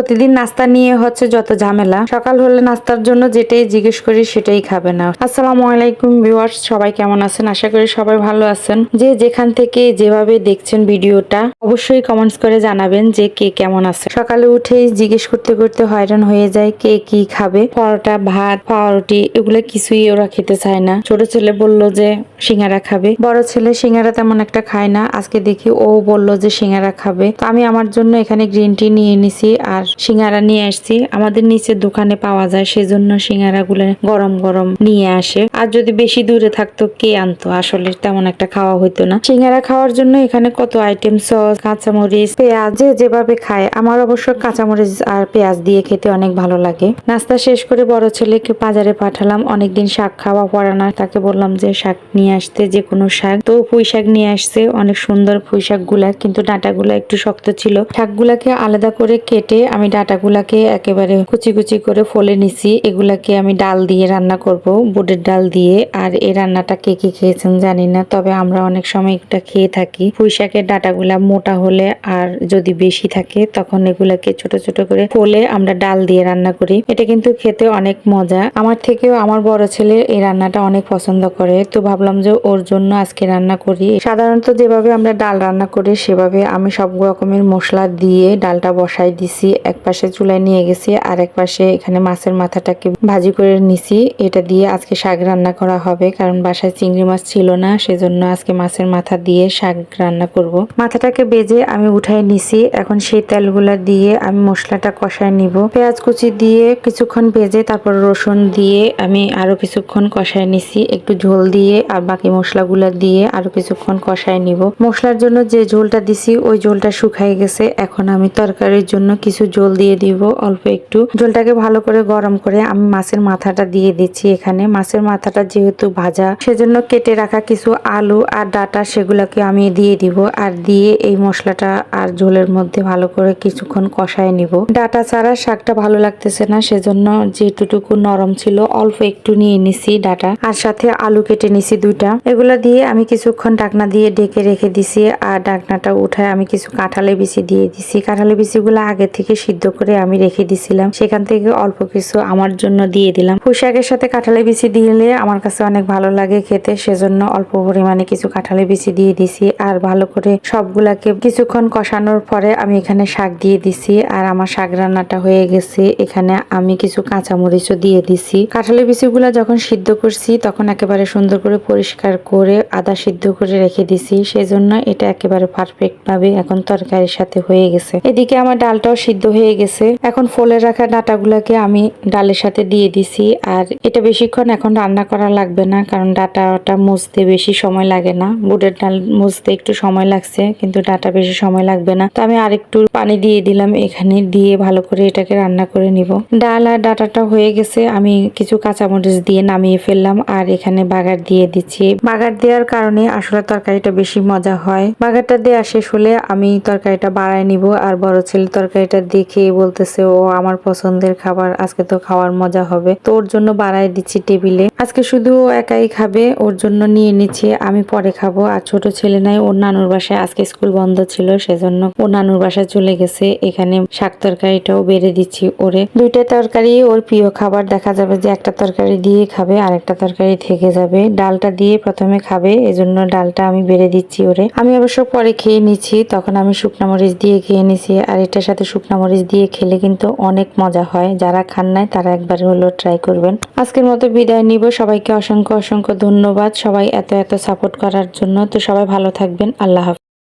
প্রতিদিন নাস্তা নিয়ে হচ্ছে যত ঝামেলা। সকাল হলে নাস্তার জন্য যেটাই জিজ্ঞেস করি সেটাই খাবে না। আসসালামু আলাইকুম ভিউয়ার্স, সবাই কেমন আছেন? আশা করি সবাই ভালো আছেন। যে যেখান থেকে যেভাবে দেখছেন ভিডিওটা অবশ্যই কমেন্টস করে জানাবেন যে কে কেমন আছে। সকালে উঠেই জিজ্ঞেস করতে করতে হয়রান হয়ে যায় কে কি খাবে। পরোটা, ভাত, পাউরুটি এগুলো কিছুই ওরা খেতে চায় না। ছোট ছেলে বলল যে সিঙ্গারা খাবে, বড় ছেলে সিঙ্গারা তেমন একটা খায় না। আজকে দেখি ও বলল যে সিঙ্গারা খাবে। তো আমি আমার জন্য এখানে গ্রিন টি নিয়ে নিছি আর সিঙ্গারা নিয়ে আসছি। আমাদের নিচের দোকানে পাওয়া যায়, সেজন্য সিঙ্গারা গুলো গরম গরম নিয়ে আসে। আর যদি বেশি দূরে থাকতো কে আনতো, আসলে তেমন একটা খাওয়া হইতো না। সিঙ্গারা খাওয়ার জন্য এখানে কত আইটেম, সস, কাঁচামরিচ, পেঁয়াজ, যে যেভাবে খায়। আমার অবশ্য কাঁচামরিচ আর পেঁয়াজ দিয়ে খেতে অনেক ভালো লাগে। নাস্তা শেষ করে বড় ছেলেকে বাজারে পাঠালাম। অনেকদিন শাক খাওয়া পড়ে না, তাকে বললাম যে শাক নিয়ে আসতে, যে কোনো শাক। তো পুঁই শাক নিয়ে আসছে, অনেক সুন্দর পুঁই শাক গুলা, কিন্তু ডাঁটাগুলা একটু শক্ত ছিল। শাকগুলাকে আলাদা করে কেটে আমি ডাঁটাগুলাকে একেবারে কুচি কুচি করে ফলে নিছি। এগুলাকে আমি ডাল দিয়ে রান্না করব, বুটের ডাল দিয়ে। আর এই রান্নাটা কে কি খেয়েছেন জানি না, তবে আমরা অনেক সময় এটা খেয়ে থাকি। পুঁই শাকের ডাঁটাগুলা মোটা হলে আর যদি বেশি থাকে তখন এগুলাকে ছোট ছোট করে ফলে আমরা ডাল দিয়ে রান্না করি। এটা কিন্তু খেতে অনেক মজা। আমার থেকেও আমার বড় ছেলে এই রান্নাটা অনেক পছন্দ করে, তো ভাবলাম যে ওর জন্য আজকে রান্না করি। সাধারণত যেভাবে আমরা ডাল রান্না করি সেভাবে আমি সব রকমের মশলা দিয়ে ডালটা বসাই দিছি। এক পাশে চুলায় নিয়ে গেছি, আর এক পাশে এখানে মাছের মাথাটাকে ভাজি করে নিছি। এটা দিয়ে আজকে শাক রান্না করা হবে, কারণ বাসায় চিংড়ি মাছ ছিল না, সেজন্য আজকে মাছের মাথা দিয়ে শাক রান্না করব। মাথাটাকে বেজে আমি উঠাই নিছি। এখন সেই তেলগুলা দিয়ে আমি মশলাটা কষায় নিব। পেঁয়াজ কুচি দিয়ে কিছুক্ষণ ভেজে তারপর রসুন দিয়ে আমি আরো কিছুক্ষণ কষায় নিছি, একটু ঝোল দিয়ে। আর বাকি মশলাগুলা দিয়ে আরো কিছুক্ষণ কষায় নিব। মশলার জন্য যে ঝোলটা দিছি ওই ঝোলটা শুকায় গেছে। এখন আমি তরকারির জন্য কিছু ঝোল দিয়ে দিব, অল্প একটু। ঝোলটাকে ভালো করে গরম করে আমি মাছের মাথাটা দিয়ে দিচ্ছি। এখানে মাছের মাথাটা যেহেতু ভাজা, সেজন্য কেটে রাখা কিছু আলু আর ডাঁটা সেগুলোকে আমি দিয়ে দিব। আর দিয়ে এই মশলাটা আর ঝোলের মধ্যে ভালো করে কিছুক্ষণ কষায় নিব। ডাঁটা ছাড়া শাকটা ভালো লাগতেছে না, সেজন্য যেটুকু নরম ছিল অল্প একটু নিয়ে নিছি ডাঁটা, আর সাথে আলু কেটে নিছি দুইটা। এগুলা দিয়ে আমি কিছুক্ষণ ঢাকনা দিয়ে ঢেকে রেখে দিছি। আর ঢাকনাটা উঠায় আমি কিছু কাঁঠালের বিচি দিয়ে দিছি। কাঁঠালের বিচিগুলো আগে থেকে সিদ্ধ করে আমি রেখে দিছিলাম, সেখান থেকে অল্প কিছু আমার জন্য দিয়ে দিলাম। পুঁই শাকের সাথে কাঁঠালের বিচি দিলে আমার কাছে অনেক ভালো লাগে খেতে, সেজন্য অল্প পরিমাণে কিছু কাঁঠালের বিচি দিয়ে দিছি। আর ভালো করে সবগুলাকে কিছুক্ষণ কষানোর পরে আমি এখানে শাক দিয়ে দিছি। আর আমার শাক রান্নাটা হয়ে গেছে। এখানে আমি কিছু কাঁচামরিচও দিয়ে দিছি। কাঁঠালের বিচিগুলা যখন সিদ্ধ করছি তখন একেবারে সুন্দর করে পরিষ্কার করে আদা সিদ্ধ করে রেখে দিছি, সেজন্য এটা একেবারে পারফেক্ট ভাবে এখন তরকারির সাথে হয়ে গেছে। এদিকে আমার ডালটাও সিদ্ধ হয়ে গেছে। এখন ফলে রাখা ডাঁটাগুলাকে আমি ডালের সাথে দিয়ে দিছি। আর এটা বেশিক্ষণ এখন রান্না করা লাগবে না, কারণ ডাঁটাটা মুছতে বেশি সময় লাগে না। বুটের ডাল মুছতে একটু সময় লাগছে, কিন্তু ডাঁটা বেশি সময় লাগবে না। তো আমি আরেকটু পানি দিয়ে দিলাম এখানে, দিয়ে ভালো করে এটাকে রান্না করে নিব। ডাল আর ডাঁটাটা হয়ে গেছে, আমি কিছু কাঁচামরিচ দিয়ে নামিয়ে ফেললাম। আর এখানে বাগার দিয়ে দিচ্ছি। বাগার দেওয়ার কারণে আসলে তরকারিটা বেশি মজা হয়। বাগারটা দেওয়া শেষ হলে আমি তরকারিটা বাড়ায় নিব। আর বড় ছেলে তরকারিটা দেখে বলতেছে ও আমার পছন্দের খাবার, আজকে তো খাওয়ার মজা হবে। তো ওর জন্য বাড়ায় দিচ্ছি টেবিলে। আজকে শুধু ও একাই খাবে, ওর জন্য নিয়ে নিচ্ছি, আমি পরে খাবো। আর ছোট ছেলে নাই, ওর নানুর বাসায় আজকে স্কুল বন্ধ ছিল, সেজন্য ও নানুর বাসায় চলে গেছে। এখানে শাক তরকারিটাও বেড়ে দিচ্ছি ওরে। দুইটা তরকারি ওর প্রিয় খাবার, দেখা যাবে যে একটা তরকারি দিয়ে খাবে আর একটা তরকারি থেকে যাবে। ডালটা দিয়ে প্রথমে খাবে, এজন্য ডালটা আমি বেড়ে দিচ্ছি ওরে। আমি অবশ্য পরে খেয়ে নিচ্ছি, তখন আমি শুকনা মরিচ দিয়ে খেয়ে নিছি। আর এটার সাথে শুকনা মরিচ দিয়ে খেলে কিন্তু অনেক মজা হয়। যারা খান নাই তারা একবার হলো ট্রাই করবেন। আজকের মতো বিদায় নিব। সবাইকে অসংখ্য অসংখ্য ধন্যবাদ, সবাই এত এত সাপোর্ট করার জন্য। তো সবাই ভালো থাকবেন। আল্লাহ হাফেজ।